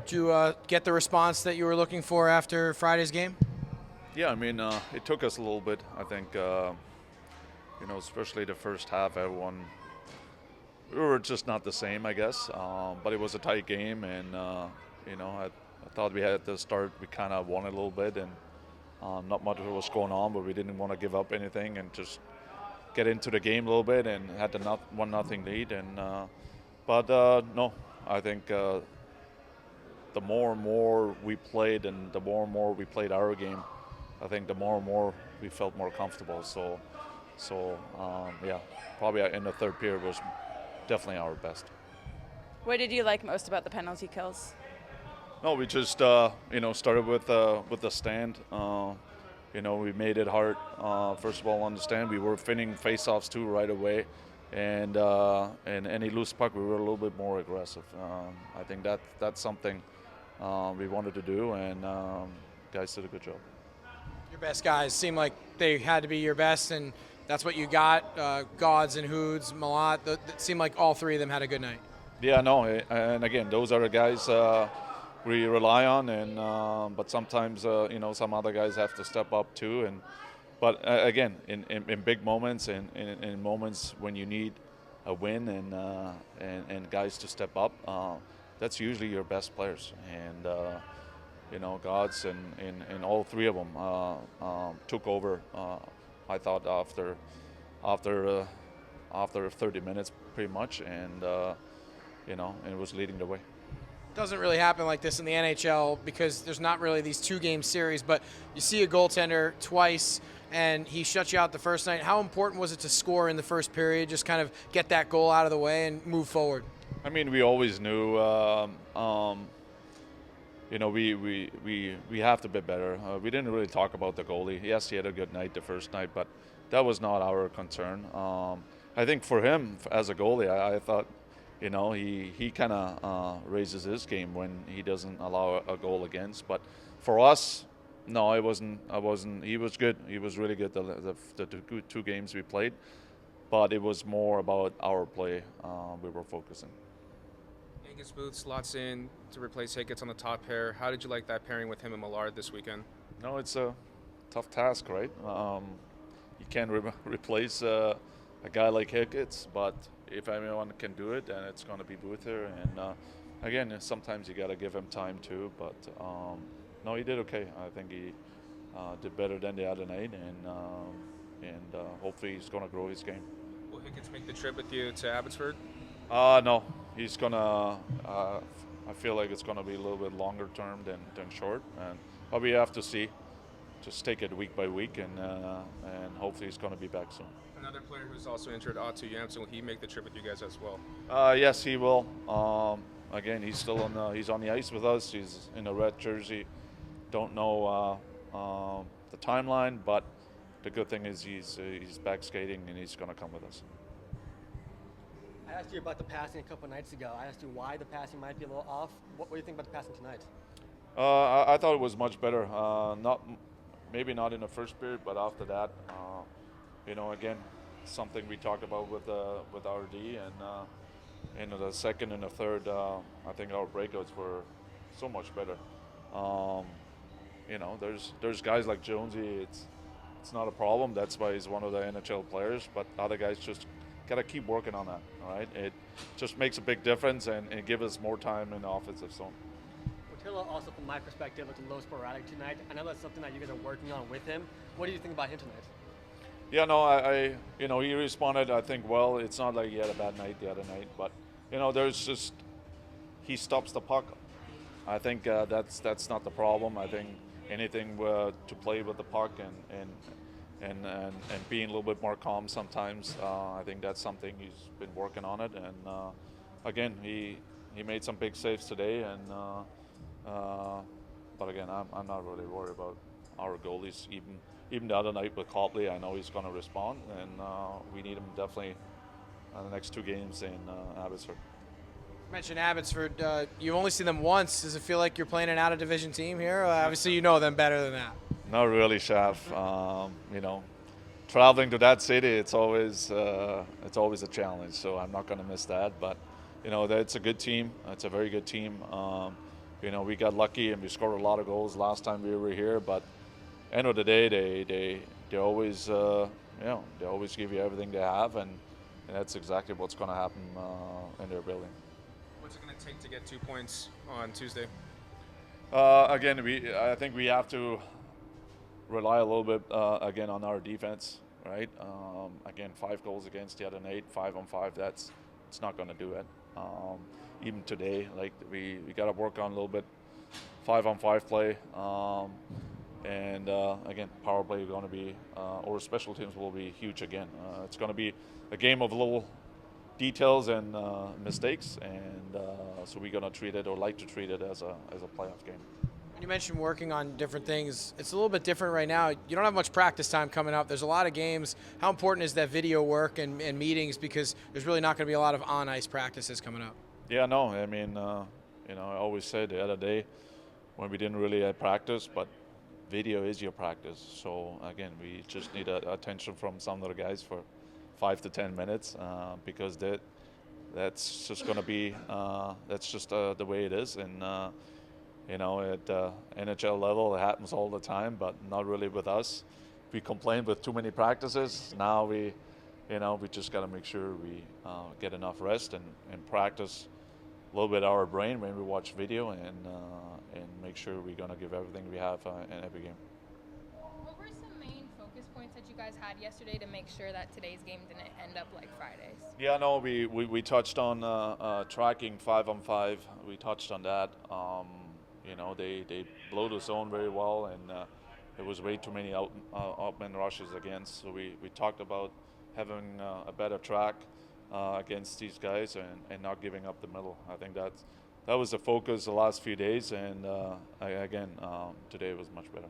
Did you get the response that you were looking for after Friday's game? Yeah, I mean, it took us a little bit. I think, especially the first half, everyone we were just not the same, I guess. But it was a tight game, and I thought we had at the start we kind of won a little bit, and not much was going on, but we didn't want to give up anything and just get into the game a little bit, and had the 1-0 lead. But no, I think the more and more we played, and the more and more we played our game, I think the more and more we felt more comfortable. Yeah, probably in the third period was definitely our best. What did you like most about the penalty kills? No, we just started with the stand. We made it hard. First of all, on the stand, we were finishing face-offs too right away, and any loose puck, we were a little bit more aggressive. I think that's something we wanted to do, and guys did a good job. Your best guys seem like they had to be your best, and that's what you got. Gods and Hoods, Malat, it seemed like all three of them had a good night. Yeah, no, and again, those are the guys we rely on, and but sometimes some other guys have to step up too. But again, in big moments, and in moments when you need a win, and guys to step up, that's usually your best players. And Gods and all three of them took over. I thought after 30 minutes, pretty much, and it was leading the way. Doesn't really happen like this in the NHL because there's not really these 2-game series, but you see a goaltender twice and he shuts you out the first night. How important was it to score in the first period, just kind of get that goal out of the way and move forward? I mean, we always knew we have to be better. We didn't really talk about the goalie. Yes, he had a good night the first night, but that was not our concern. I think for him as a goalie, I thought he kind of raises his game when he doesn't allow a goal against. But for us, no, I wasn't. He was good. He was really good the two games we played. But it was more about our play. We were focusing. Angus Booth slots in to replace Hicketts on the top pair. How did you like that pairing with him and Millard this weekend? No, it's a tough task, right? You can't replace a guy like Hicketts, but if anyone can do it, then it's going to be Buther. And again, sometimes you got to give him time too. But no, he did okay. I think he did better than the other night, and hopefully he's going to grow his game. Will Hicketts make the trip with you to Abbotsford? No, he's going to. I feel like it's going to be a little bit longer term than short, but we have to see. Just take it week by week, and hopefully he's going to be back soon. Another player who's also injured, Otto Janssen, will he make the trip with you guys as well? Yes, he will. Again, he's still he's on the ice with us. He's in a red jersey. Don't know the timeline, but the good thing is he's back skating and he's going to come with us. I asked you about the passing a couple of nights ago. I asked you why the passing might be a little off. What do you think about the passing tonight? I thought it was much better. Maybe not in the first period, but after that, again, something we talked about with RD, and in the second and the third, I think our breakouts were so much better. There's guys like Jonesy. It's not a problem. That's why he's one of the NHL players. But other guys just gotta keep working on that. All right, it just makes a big difference and give us more time in the offensive zone. Also, from my perspective, looked a little sporadic tonight. I know that's something that you guys are working on with him. What do you think about him tonight? Yeah, no, he responded, I think, well. It's not like he had a bad night the other night, but there's just he stops the puck. I think that's not the problem. I think anything to play with the puck and being a little bit more calm sometimes. I think that's something he's been working on it. And again, he made some big saves today, and. But again, I'm not really worried about our goalies. Even the other night with Copley, I know he's going to respond, and we need him definitely in the next two games in Abbotsford. You mentioned Abbotsford. You've only seen them once. Does it feel like you're playing an out-of-division team here? Obviously, you know them better than that. Not really, Shav. Traveling to that city, it's always a challenge. So I'm not going to miss that. But it's a good team. It's a very good team. we got lucky and we scored a lot of goals last time we were here. But end of the day, they always they always give you everything they have, and that's exactly what's going to happen in their building. What's it going to take to get 2 points on Tuesday? Again, I think we have to rely a little bit again on our defense, right? Again, 5 goals against the other night, 5-on-5. It's not going to do it. Even today, like we got to work on a little bit 5-on-5 play. And again, power play is going to be, or special teams will be huge again. It's going to be a game of little details and mistakes, and so we're going to treat it, or like to treat it, as a playoff game. You mentioned working on different things. It's a little bit different right now. You don't have much practice time coming up. There's a lot of games. How important is that video work and meetings, because there's really not going to be a lot of on-ice practices coming up? Yeah, no, I mean, I always said the other day when we didn't really have practice, but video is your practice. So again, we just need attention from some of the guys for 5 to 10 minutes because that's just going to be that's just the way it is. And at NHL level, it happens all the time, but not really with us. We complain with too many practices. Now we just got to make sure we get enough rest and practice a little bit our brain when we watch video, and make sure we're going to give everything we have in every game. What were some main focus points that you guys had yesterday to make sure that today's game didn't end up like Friday's? Yeah, no, we touched on tracking 5-on-5. We touched on that. They blow the zone very well, and there was way too many outman rushes against. So we talked about having a better track against these guys and not giving up the middle. I think that was the focus the last few days, and again, today was much better.